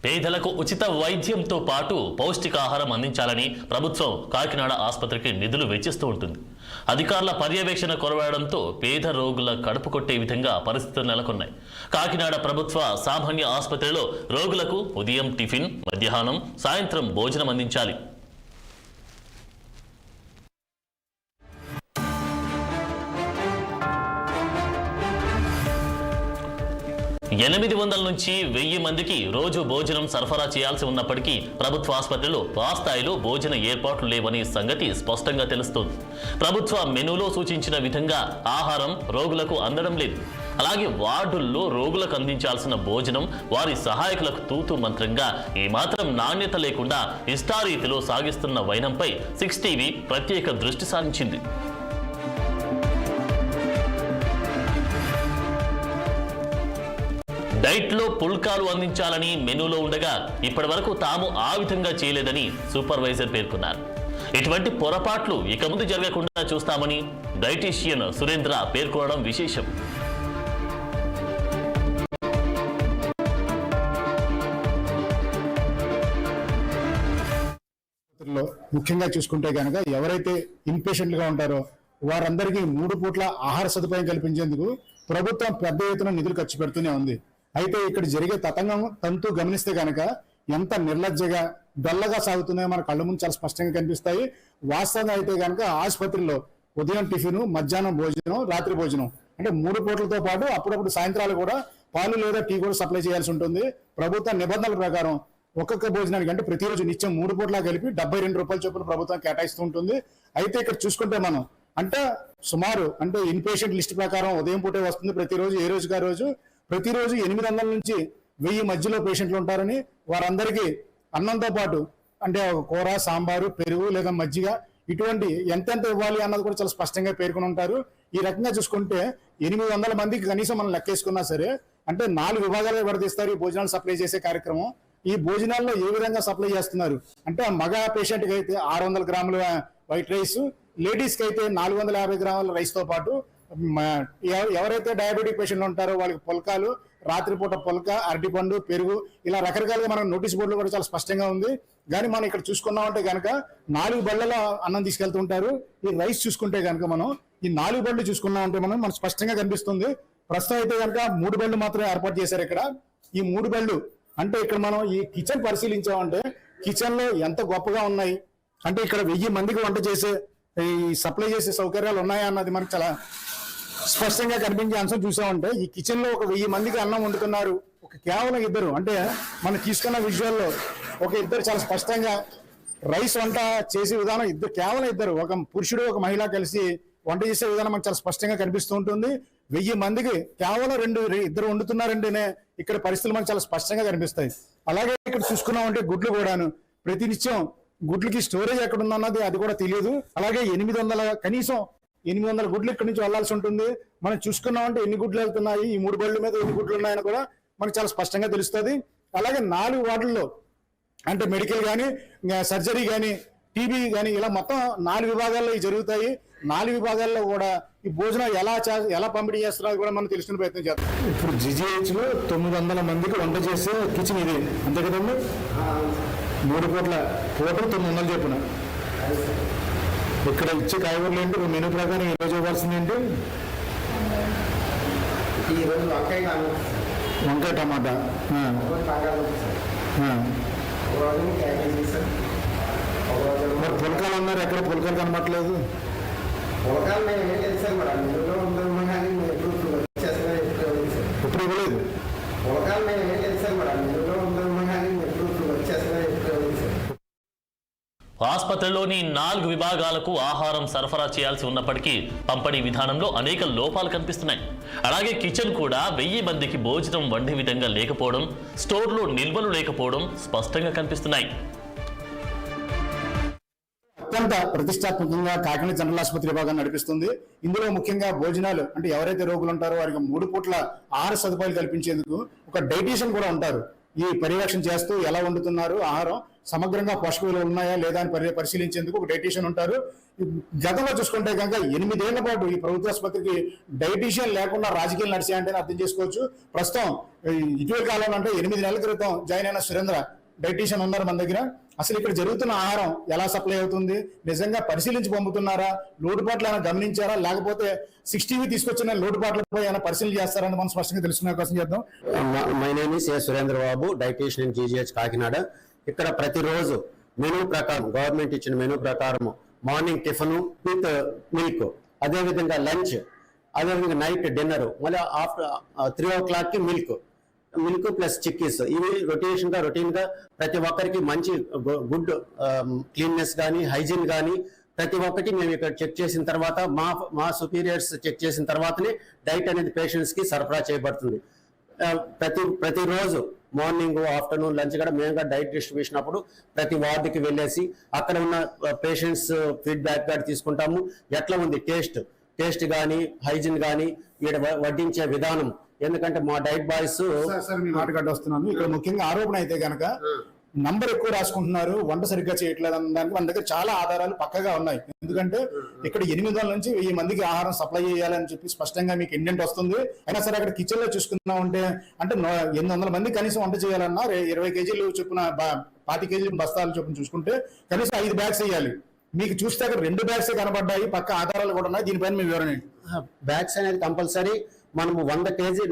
పేదలకు ఉచిత వైద్యంతో పాటు పౌష్టికాహారం అందించాలని ప్రభుత్వం కాకినాడ ఆసుపత్రికి నిధులు వెచ్చిస్తూ ఉంటుంది. అధికారుల పర్యవేక్షణ కొరవడంతో పేద రోగుల కడుపు కొట్టే విధంగా పరిస్థితులు నెలకొన్నాయి. కాకినాడ ప్రభుత్వ సామాన్య ఆసుపత్రిలో రోగులకు ఉదయం టిఫిన్, మధ్యాహ్నం, సాయంత్రం భోజనం అందించాలి. 800 నుంచి 1000 మందికి రోజు భోజనం సరఫరా చేయాల్సి ఉన్నప్పటికీ ప్రభుత్వ ఆసుపత్రిలో ఆ స్థాయిలో భోజన ఏర్పాట్లు లేవని సంగతి స్పష్టంగా తెలుస్తోంది. ప్రభుత్వ మెనూలో సూచించిన విధంగా ఆహారం రోగులకు అందడం లేదు. అలాగే వార్డుల్లో రోగులకు అందించాల్సిన భోజనం వారి సహాయకులకు తూతు మంత్రంగా ఏమాత్రం నాణ్యత లేకుండా ఇష్టారీతిలో సాగిస్తున్న వైనంపై 6 టీవీ ప్రత్యేక దృష్టి సారించింది. డైట్లో పుల్కాలు అందించాలని మెనూలో ఉండగా ఇప్పటి వరకు తాము ఆ విధంగా చేయలేదని సూపర్వైజర్ పేర్కొన్నారు. ఇటువంటి పొరపాట్లు ఇక ముందు జరగకుండా చూస్తామని డైటీషియన్ సురేంద్ర పేర్కొనడం విశేషం. ముఖ్యంగా చూసుకుంటే కనుక ఎవరైతే ఇన్పేషెంట్లుగా ఉంటారో వారందరికీ 3 పూట్ల ఆహార సదుపాయం కల్పించేందుకు ప్రభుత్వం పెద్ద ఎత్తున నిధులు ఖర్చు పెడుతూనే ఉంది. అయితే ఇక్కడ జరిగే తతంగం తంతు గమనిస్తే కనుక ఎంత నిర్లజ్జగా డొల్లగా సాగుతున్నాయో మన కళ్ళ ముందు చాలా స్పష్టంగా కనిపిస్తాయి. వాస్తవంగా అయితే కనుక ఆసుపత్రిలో ఉదయం టిఫిన్, మధ్యాహ్నం భోజనం, రాత్రి భోజనం అంటే 3 పూటలతో పాటు అప్పుడప్పుడు సాయంత్రాలు కూడా పాలు లేదా టీ కూడా సప్లై చేయాల్సి ఉంటుంది. ప్రభుత్వ నిబంధనల ప్రకారం ఒక్కొక్క భోజనానికి అంటే ప్రతిరోజు నిత్యం 3 పూట్లా కలిపి 72 రూపాయల చొప్పున ప్రభుత్వం కేటాయిస్తూ ఉంటుంది. అయితే ఇక్కడ చూసుకుంటే మనం అంటే సుమారు అంటే ఇన్పేషెంట్ లిస్ట్ ప్రకారం ఉదయం పూటే వస్తుంది ప్రతిరోజు, ఏ రోజుకి ఆ రోజు ప్రతిరోజు 800 నుంచి 1000 మధ్యలో పేషెంట్లు ఉంటారని వారందరికీ అన్నంతో పాటు అంటే కూర, సాంబారు, పెరుగు లేదా మజ్జిగ ఇటువంటి ఎంతెంత ఇవ్వాలి అన్నది కూడా చాలా స్పష్టంగా పేర్కొని ఉంటారు. ఈ రకంగా చూసుకుంటే 800 మందికి కనీసం మనం లెక్కేసుకున్నా సరే అంటే 4 విభాగాలుగా విడదీస్తారు ఈ భోజనాలు సప్లై చేసే కార్యక్రమం. ఈ భోజనాల్లో ఏ విధంగా సప్లై చేస్తున్నారు అంటే మగ పేషెంట్కి అయితే 600 గ్రాముల వైట్ రైస్, లేడీస్కి అయితే 450 గ్రాముల రైస్తో పాటు ఎవరైతే డయాబెటిక్ పేషెంట్లు ఉంటారో వాళ్ళకి పుల్కాలు, రాత్రిపూట పుల్క, అరటిపండు, పెరుగు ఇలా రకరకాలుగా మనం నోటీస్ బోర్డులో కూడా చాలా స్పష్టంగా ఉంది. కానీ మనం ఇక్కడ చూసుకున్నామంటే కనుక 4 బళ్ళలో అన్నం తీసుకెళ్తుంటారు. ఈ రైస్ చూసుకుంటే కనుక మనం ఈ 4 బళ్ళు చూసుకున్నామంటే మనం స్పష్టంగా కనిపిస్తుంది. ప్రస్తుతం అయితే కనుక 3 బళ్ళు మాత్రమే ఏర్పాటు చేశారు ఇక్కడ. ఈ 3 బళ్ళు అంటే ఇక్కడ మనం ఈ కిచెన్ పరిశీలించామంటే కిచెన్ లో ఎంత గొప్పగా ఉన్నాయి అంటే ఇక్కడ 1000 మందికి వంట చేసే ఈ సప్లై చేసే సౌకర్యాలు ఉన్నాయా అన్నది మనకు చాలా స్పష్టంగా కనిపించే అంశం చూసామంటే ఈ కిచెన్ లో ఒక 1000 మందికి అన్నం వండుతున్నారు. కేవలం 2 అంటే మనం తీసుకున్న విజువల్లో ఒక 2 చాలా స్పష్టంగా రైస్ వంట చేసే విధానం కేవలం 2 ఒక పురుషుడు ఒక మహిళ కలిసి వంట చేసే విధానం మనకు చాలా స్పష్టంగా కనిపిస్తూ ఉంటుంది. 1000 మందికి కేవలం 2 వండుతున్నారంటేనే ఇక్కడ పరిస్థితులు మనకు చాలా స్పష్టంగా కనిపిస్తాయి. అలాగే ఇక్కడ చూసుకున్నామంటే గుడ్లు కూడాను ప్రతినిత్యం గుడ్లకి స్టోరేజ్ ఎక్కడ ఉందన్నది అది కూడా తెలియదు. అలాగే 800 కనీసం 800 గుడ్లు ఇక్కడ నుంచి వెళ్లాల్సి ఉంటుంది. మనం చూసుకున్నామంటే ఎన్ని గుడ్లు వెళ్తున్నాయి, ఈ 3 బళ్ళ మీద ఎన్ని గుడ్లు ఉన్నాయని కూడా మనకు చాలా స్పష్టంగా తెలుస్తుంది. అలాగే 4 వార్డుల్లో అంటే మెడికల్ కానీ, సర్జరీ కానీ, టీబీ కానీ ఇలా మొత్తం 4 విభాగాల్లో ఇవి జరుగుతాయి. 4 విభాగాల్లో కూడా ఈ భోజనం ఎలా పంపిణీ చేస్తున్నారు కూడా మనం తెలుసుకునే ప్రయత్నం చేస్తాం. ఇప్పుడు జిజిహెచ్ లో 900 మందికి వంట చేసే కిచెన్ ఇది అంతే కదండి. 3 పూట్ల టోటల్ 900 చెప్పున ఇక్కడ ఇచ్చే కాయగూరలు ఏంటి మెనూ ప్రకారం ఈరోజు ఇవ్వాల్సింది ఏంటి? ఈరోజు వంకాయ టమాటా, మరి పుల్కాలు అన్నారు, ఎక్కడ పుల్కాలు కనబట్టలేదు. పుల్కాలు మేము ఏం చేస్తాం మేడం, మెనూలో ఉందామా కానీ ఎప్పుడు ఇప్పుడు ఇవ్వలేదు. పుల్కాలు మేము ఏం చేస్తాం మేడం, మెనూలో ఉందామా కానీ ఎప్పుడు వచ్చేస్తున్నా ఎప్పుడు. ఆసుపత్రిలోని 4 విభాగాలకు ఆహారం సరఫరా చేయాల్సి ఉన్నప్పటికీ పంపిణీ విధానంలో అనేక లోపాలు కనిపిస్తున్నాయి. అలాగే కిచెన్ కూడా 1000 మందికి భోజనం వండే విధంగా లేకపోవడం, స్టోర్లో నిల్వలు లేకపోవడం స్పష్టంగా కనిపిస్తున్నాయి. అత్యంత ప్రతిష్టాత్మకంగా కాకినాడ జనరల్ ఆసుపత్రి విభాగాన్ని నడిపిస్తుంది. ఇందులో ముఖ్యంగా భోజనాలు అంటే ఎవరైతే రోగులు ఉంటారో వారికి 3 పూట్ల ఆహార సదుపాయాలు కల్పించేందుకు ఒక డైటీషియన్ కూడా ఉంటారు. ఈ పర్యవేక్షణ చేస్తూ ఎలా వండుతున్నారు ఆహారం, సమగ్రంగా పోషక విలువలు ఉన్నాయా లేదా అని పరిశీలించేందుకు ఒక డైటీషియన్ ఉంటారు. గతంలో చూసుకుంటే కనుక 8 ఏళ్ల పాటు ఈ ప్రభుత్వ ఆసుపత్రికి డైటీషియన్ లేకుండా రాజకీయాలు నడిచాయంటే అర్థం చేసుకోవచ్చు. ప్రస్తుతం ఇటీవల కాలంలో అంటే 8 నెలల క్రితం జాయిన్ అయిన సురేంద్ర డైటీషియన్ ఉన్నారు మన దగ్గర. అసలు ఇక్కడ జరుగుతున్న ఆహారం ఎలా సప్లై అవుతుంది, నిజంగా పరిశీలించి పంపుతున్నారా, లోటుపాట్లు ఏమైనా గమనించారా, లేకపోతే 60 తీసుకొచ్చిన లోటుపాట్లపై ఏమైనా పరిశీలన చేస్తారని మనం స్పష్టంగా తెలుసుకునే కోసం చేద్దాం. My name is Surendra Babu, dietitian in GGH Kakinada. ఇక్కడ ప్రతిరోజు మెనూ ప్రకారం, గవర్నమెంట్ ఇచ్చిన మెనూ ప్రకారం మార్నింగ్ టిఫిన్ విత్ మిల్క్, అదేవిధంగా లంచ్, అదేవిధంగా నైట్ డిన్నర్, మళ్ళీ ఆఫ్టర్ 3 o'clock కి మిల్క్ ప్లస్ చిక్కీస్. ఇవి రొటేన్ గా ప్రతి ఒక్కరికి మంచి గుడ్ క్లీన్నెస్ కానీ హైజీన్ కానీ ప్రతి ఒక్కటి మేము ఇక్కడ చెక్ చేసిన తర్వాత మా సుపీరియర్స్ చెక్ చేసిన తర్వాతనే డైట్ అనేది పేషెంట్స్ కి సరఫరా చేయబడుతుంది. ప్రతిరోజు మార్నింగ్ ఆఫ్టర్నూన్ లంచ్ కూడా మేము డైట్ డిస్ట్రిబ్యూషన్ అప్పుడు ప్రతి వార్డుకి వెళ్ళేసి అక్కడ ఉన్న పేషెంట్స్ ఫీడ్బ్యాక్ కూడా తీసుకుంటాము. ఎట్లా ఉంది టేస్ట్ కానీ హైజీన్ కానీ వడ్డించే విధానం. ఎందుకంటే మా డైట్ బాయ్స్ మాట్లాడి వస్తున్నాను. ఇక్కడ ముఖ్యంగా ఆరోపణ అయితే కనుక నంబర్ ఎక్కువ రాసుకుంటున్నారు, వంట సరిగ్గా చేయట్లేదు అనడానికి మన దగ్గర చాలా ఆధారాలు పక్కగా ఉన్నాయి. ఎందుకంటే ఇక్కడ 800 నుంచి 1000 మందికి ఆహారం సప్లై చేయాలని చెప్పి స్పష్టంగా మీకు ఇండెంట్ వస్తుంది. అయినా సరే అక్కడ కిచెన్ లో చూసుకున్నాం అంటే 800 మంది కనీసం వంట చేయాలన్నా 20 కేజీలు చొప్పున 25 కేజీలు బస్తాలు చొప్పున చూసుకుంటే కనీసం 5 బ్యాగ్స్ వేయాలి. మీకు చూస్తే అక్కడ 2 బ్యాగ్స్ కనబడ్డాయి, పక్క ఆధారాలు కూడా ఉన్నాయి. దీనిపైన మీ వివరణ బ్యాగ్స్ అనేది కంపల్సరీ. మనము 100 కేజీల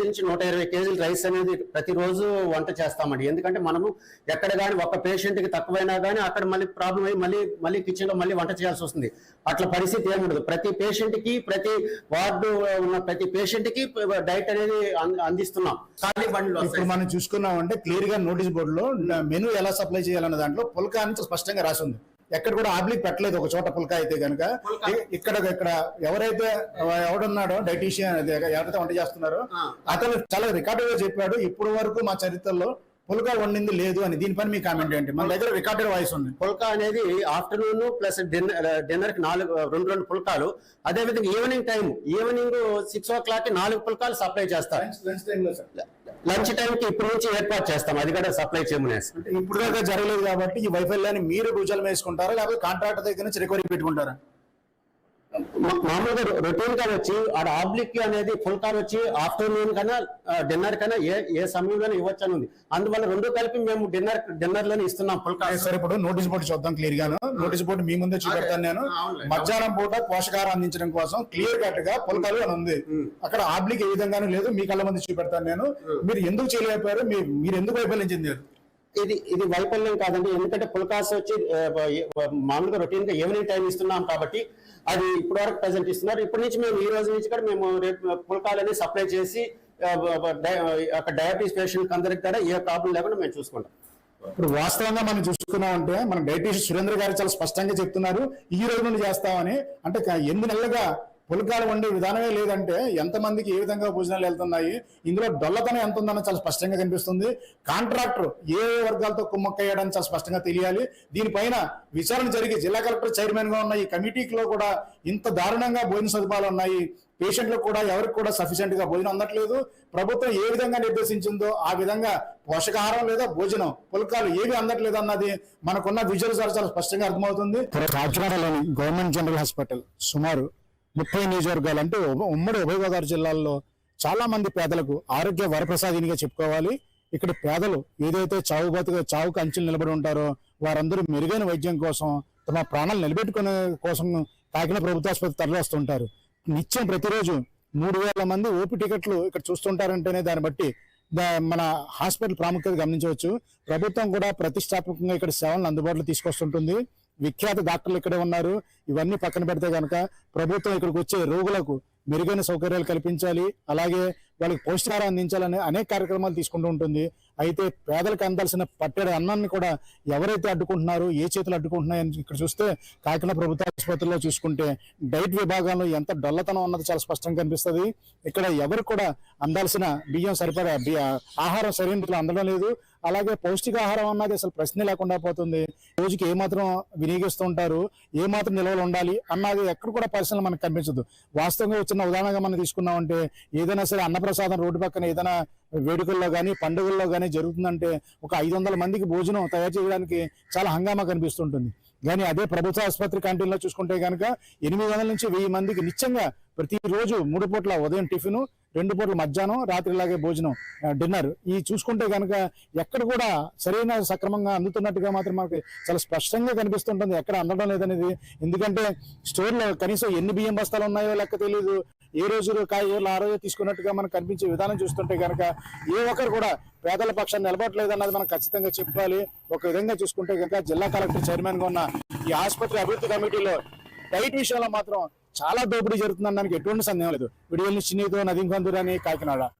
నుంచి 120 కేజీల రైస్ అనేది ప్రతిరోజు వంట చేస్తామండి. ఎందుకంటే మనము ఎక్కడ కానీ ఒక పేషెంట్ కి తక్కువైనా కానీ అక్కడ మళ్ళీ ప్రాబ్లం అయ్యి మళ్ళీ కిచెన్ లో మళ్ళీ వంట చేయాల్సి వస్తుంది. అట్లా పరిస్థితి ఏముండదు. ప్రతి పేషెంట్ కి, ప్రతి వార్డు ఉన్న ప్రతి పేషెంట్ కి డైట్ అనేది అందిస్తున్నాం. ఖాళీ బండ్లు ఇప్పుడు మనం చూసుకున్నాం అంటే క్లియర్ గా నోటీస్ బోర్డు లో మెనూ ఎలా సప్లై చేయాలన్న దాంట్లో పుల్కా నుంచి స్పష్టంగా రాసి ఉంది. ఎక్కడ కూడా ఆబ్లిక్ పెట్టలేదు. ఒక చోట పుల్కా అయితే కనుక ఇక్కడ ఎవరైతే ఎవడున్నాడో డైటీషియన్ ఎవరైతే వంట చేస్తున్నారో అతను చాలా రికార్డుగా చెప్పాడు, ఇప్పుడు వరకు మా చరిత్రలో పుల్కా వండింది లేదు అని. దీనిపైన మీ కామెంట్ ఏంటి? మన దగ్గర రికార్డెడ్ వాయిస్ ఉంది. పుల్కా అనేది ఆఫ్టర్నూన్ ప్లస్ డిన్నర్ కి 2 పుల్కాలు. అదేవిధంగా ఈవినింగ్ 6 o'clock కి 4 పుల్కాలు సప్లై చేస్తారు. లంచ్ టైం కి ఇప్పుడు నుంచి ఏర్పాటు చేస్తాం, అది కూడా సప్లై చేయమనేసి. ఇప్పుడు దాకా జరగలేదు కాబట్టి ఈ వైఫల్యాన్ని మీరు భుజాలు వేసుకుంటారా, లేకపోతే కాంట్రాక్టర్ దగ్గర నుంచి రికవరీ పెట్టుకుంటారా? మామూలుగా రొటీన్ గా వచ్చి ఆడ ఆబ్లిక్ అనేది ఫుల్ కార్ వచ్చి ఆఫ్టర్నూన్ కన్నా డిన్నర్ కన్నా ఏ సమయంలోనే ఇవ్వచ్చు అని ఉంది. అందువల్ల 2 కలిపి మేము డిన్నర్ లోనే ఇస్తున్నాం ఫుల్ కార్. సరే, ఇప్పుడు నోటీస్ బోర్డు చూద్దాం క్లియర్ గాను. నోటీస్ బోర్డు మీ ముందే చూపెడతాను నేను. మధ్యాహ్నం పూట పోషకాహారం అందించడం కోసం క్లియర్ కట్ గా పుల్కాలు అని ఉంది. అక్కడ ఆబ్లిక్ ఏ విధంగానూ లేదు. మీ కళ్ళ ముందు చూపెడతాను నేను. మీరు ఎందుకు చేయలేకపోయారు? మీరు ఎందుకు వైఫల్యం చెందారు? ఇది వైఫల్యం కాదండి. ఎందుకంటే పుల్కాస్ వచ్చి మామూలుగా రొటీన్ గా ఈవినింగ్ టైం ఇస్తున్నాం కాబట్టి అది ఇప్పుడు వరకు ప్రెసెంట్ ఇస్తున్నారు. ఇప్పటి నుంచి మేము ఈ రోజు నుంచి కూడా మేము పుల్కాలని సప్లై చేసి అక్కడ డయాబెటీస్ పేషెంట్ అందరికి కూడా ఏ ప్రాబ్లం లేకుండా మేము చూసుకుంటాం. ఇప్పుడు వాస్తవంగా మనం చూసుకున్నాం అంటే మన డైటీషియన్ సురేంద్ర గారు చాలా స్పష్టంగా చెప్తున్నారు ఈ రోజు నుండి చేస్తామని. అంటే 8 నెలలుగా పుల్కాలు వండే విధానమే లేదంటే ఎంతమందికి ఏ విధంగా భోజనాలు వెళ్తున్నాయి, ఇందులో డొల్లతనం ఎంత ఉందని చాలా స్పష్టంగా కనిపిస్తుంది. కాంట్రాక్టర్ ఏ వర్గాలతో కుమ్మక్కయ్యాడని చాలా స్పష్టంగా తెలియాలి. దీనిపైన విచారణ జరిగి జిల్లా కలెక్టర్ చైర్మన్ గా ఉన్న ఈ కమిటీలో కూడా ఇంత దారుణంగా భోజన సదుపాయాలు ఉన్నాయి, పేషెంట్లకు కూడా ఎవరికి కూడా సఫిషియెంట్ గా భోజనం అందట్లేదు. ప్రభుత్వం ఏ విధంగా నిర్దేశించిందో ఆ విధంగా పోషకాహారం లేదా భోజనం పుల్కాలు ఏవి అందట్లేదు అన్నది మనకున్న విజువల్స్ చాలా స్పష్టంగా అర్థమవుతుంది. కాకినాడలోని గవర్నమెంట్ జనరల్ హాస్పిటల్ సుమారు 30 నియోజకవర్గాలు అంటే ఉమ్మడి ఉభయ గోదావరి జిల్లాల్లో చాలా మంది పేదలకు ఆరోగ్య వరప్రసాదినిగా చెప్పుకోవాలి. ఇక్కడ పేదలు ఏదైతే చావుకు అంచెలు నిలబడి ఉంటారో వారందరూ మెరుగైన వైద్యం కోసం తమ ప్రాణాలు నిలబెట్టుకునే కోసం కాకినాడ ప్రభుత్వ ఆసుపత్రి తరలి వస్తుంటారు. నిత్యం ప్రతిరోజు 3000 మంది ఓపీ టికెట్లు ఇక్కడ చూస్తుంటారంటేనే దాన్ని బట్టి మన హాస్పిటల్ ప్రాముఖ్యత గమనించవచ్చు. ప్రభుత్వం కూడా ప్రతిష్టాత్మకంగా ఇక్కడ సేవలను అందుబాటులో తీసుకొస్తుంటుంది. విఖ్యాత డాక్టర్లు ఇక్కడే ఉన్నారు. ఇవన్నీ పక్కన పెడితే కనుక ప్రభుత్వం ఇక్కడికి వచ్చే రోగులకు మెరుగైన సౌకర్యాలు కల్పించాలి, అలాగే వాళ్ళకి పౌష్టికాహారం అందించాలని అనేక కార్యక్రమాలు తీసుకుంటూ ఉంటుంది. అయితే పేదలకు అందాల్సిన పట్టెడు అన్నాన్ని కూడా ఎవరైతే అడ్డుకుంటున్నారో, ఏ చేతులు అడ్డుకుంటున్నాయని ఇక్కడ చూస్తే కాకినాడ ప్రభుత్వ ఆసుపత్రిలో చూసుకుంటే డైట్ విభాగంలో ఎంత డొల్లతనం ఉన్నది చాలా స్పష్టంగా కనిపిస్తుంది. ఇక్కడ ఎవరు కూడా అందాల్సిన బియ్యం సరిపడా ఆహారం సరైన అందడం లేదు. అలాగే పౌష్టికాహారం అన్నది అసలు ప్రశ్న లేకుండా పోతుంది. రోజుకి ఏమాత్రం వినియోగిస్తూ ఉంటారు, ఏమాత్రం నిల్వలు ఉండాలి అన్నది ఎక్కడ కూడా పరిశీలన మనకు కనిపించదు. వాస్తవంగా వచ్చిన ఉదాహరణగా మనం తీసుకున్నామంటే ఏదైనా సరే అన్నప్రసాదం రోడ్డు పక్కన ఏదైనా వేడుకల్లో కానీ పండుగల్లో కానీ జరుగుతుందంటే ఒక 500 మందికి భోజనం తయారు చేయడానికి చాలా హంగామా కనిపిస్తుంటుంది. కానీ అదే ప్రభుత్వ ఆసుపత్రి క్యాంటీన్లో చూసుకుంటే కనుక 800 నుంచి 1000 మందికి నిత్యంగా ప్రతిరోజు 3 పూట్ల ఉదయం టిఫిన్, 2 పూట్ల మధ్యాహ్నం, రాత్రిలాగే భోజనం, డిన్నర్. ఈ చూసుకుంటే కనుక ఎక్కడ కూడా సరైన సక్రమంగా అందుతున్నట్టుగా మాత్రం మనకి చాలా స్పష్టంగా కనిపిస్తుంటుంది, ఎక్కడ అందడం లేదనేది. ఎందుకంటే స్టోర్లో కనీసం ఎన్ని బియ్యం బస్తాలు ఉన్నాయో లెక్క తెలియదు, ఏ రోజు ఆ రోజు తీసుకున్నట్టుగా మనకు కనిపించే విధానం చూస్తుంటే కనుక ఏ ఒక్కరు కూడా పేదల పక్షాన్ని నిలబడలేదు అన్నది మనం ఖచ్చితంగా చెప్పుకోవాలి. ఒక విధంగా చూసుకుంటే కనుక జిల్లా కలెక్టర్ చైర్మన్ గా ఉన్న ఈ ఆసుపత్రి అభివృద్ధి కమిటీలో డైట్ విషయంలో మాత్రం చాలా దోపిడీ జరుగుతుందనడానికి ఎటువంటి సందేహం లేదు. విడివెల్ని చిన్నీతో నదీం కందూరని, కాకినాడ.